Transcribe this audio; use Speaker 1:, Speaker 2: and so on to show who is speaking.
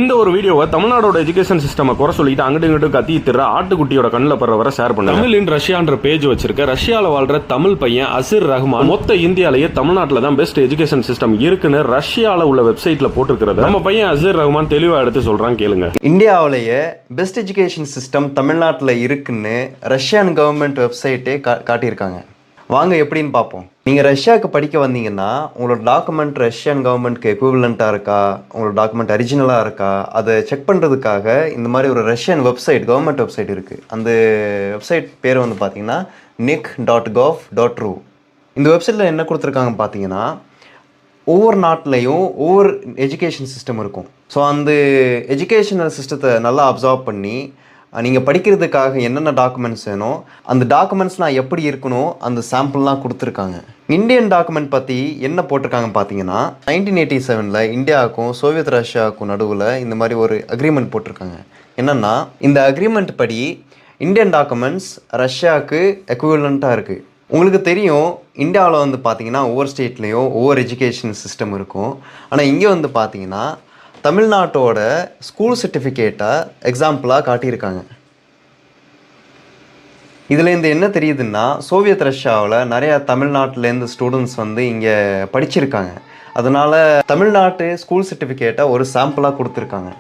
Speaker 1: இந்த ஒரு வீடியோவை தமிழ்நாடோட எஜுகேஷன் சிஸ்டம் குறை சொல்லிட்டு அங்கிட்டு இங்கிட்டு கத்தி திற ஆட்டுக்குட்டியோட கண்ணில் படுற வர ஷேர் பண்ண தமிழ் இன் ரஷ்யான்ற பேஜ் வச்சிருக்க ரஷ்யாவில் வாழ்ற தமிழ் பையன் அசிர் ரஹ்மான் மொத்த இந்தியாலேயே தமிழ்நாட்டில் தான் பெஸ்ட் எஜுகேஷன் சிஸ்டம் இருக்குன்னு ரஷ்யாவில் உள்ள வெப்சைட்ல போட்டிருக்கிறது நம்ம பையன் அசிர் ரஹ்மான் தெளிவா எடுத்து சொல்றான் கேளுங்க.
Speaker 2: இந்தியாவிலேயே பெஸ்ட் எஜுகேஷன் சிஸ்டம் தமிழ்நாட்டில் இருக்குன்னு ரஷ்யன் கவர்மெண்ட் வெப்சைட்டே காட்டியிருக்காங்க. வாங்க எப்படின்னு பார்ப்போம். நீங்கள் ரஷ்யாவுக்கு படிக்க வந்தீங்கன்னா உங்களோட டாக்குமெண்ட் ரஷ்யன் கவர்மெண்ட்க்கு எக்விவலண்ட்டாக இருக்கா, உங்களோட டாக்குமெண்ட் ஒரிஜினலாக இருக்கா, அதை செக் பண்ணுறதுக்காக இந்த மாதிரி ஒரு ரஷ்யன் வெப்சைட் கவர்மெண்ட் வெப்சைட் இருக்குது. அந்த வெப்சைட் பேர் வந்து பார்த்தீங்கன்னா nic.gov.ru. இந்த வெப்சைட்டில் என்ன கொடுத்துருக்காங்க பார்த்தீங்கன்னா ஒவ்வொரு நாட்டிலையும் ஒவ்வொரு எஜுகேஷன் சிஸ்டம் இருக்கும். ஸோ அந்த எஜுகேஷனல் சிஸ்டத்தை நல்லா அப்சர்வ் பண்ணி நீங்கள் படிக்கிறதுக்காக என்னென்ன டாக்குமெண்ட்ஸ் வேணும், அந்த டாக்குமெண்ட்ஸ்லாம் எப்படி இருக்கணும், அந்த சாம்பிள்லாம் கொடுத்துருக்காங்க. இந்தியன் டாக்குமெண்ட் பற்றி என்ன போட்டிருக்காங்க பார்த்தீங்கன்னா 1987 இந்தியாவுக்கும் சோவியத் ரஷ்யாவுக்கும் நடுவில் இந்த மாதிரி ஒரு அக்ரிமெண்ட் போட்டிருக்காங்க. என்னென்னா இந்த அக்ரிமெண்ட் படி இந்தியன் டாக்குமெண்ட்ஸ் ரஷ்யாவுக்கு எக்விவலண்ட்டாக இருக்குது. உங்களுக்கு தெரியும் இந்தியாவில் வந்து பார்த்தீங்கன்னா ஒவ்வொரு ஸ்டேட்லேயும் ஒவ்வொரு எஜுகேஷன் சிஸ்டம் இருக்கும். ஆனால் இங்கே வந்து பார்த்தீங்கன்னா தமிழ்நாட்டோட ஸ்கூல் சர்டிஃபிகேட்டை எக்ஸாம்பிளாக காட்டியிருக்காங்க. இதுலேருந்து என்ன தெரியுதுன்னா சோவியத் ரஷ்யாவில் நிறையா தமிழ்நாட்டிலேருந்து ஸ்டூடெண்ட்ஸ் வந்து இங்கே படிச்சிருக்காங்க. அதனால் தமிழ்நாட்டு ஸ்கூல் சர்டிஃபிகேட்டை ஒரு சாம்பிளாக கொடுத்துருக்காங்க.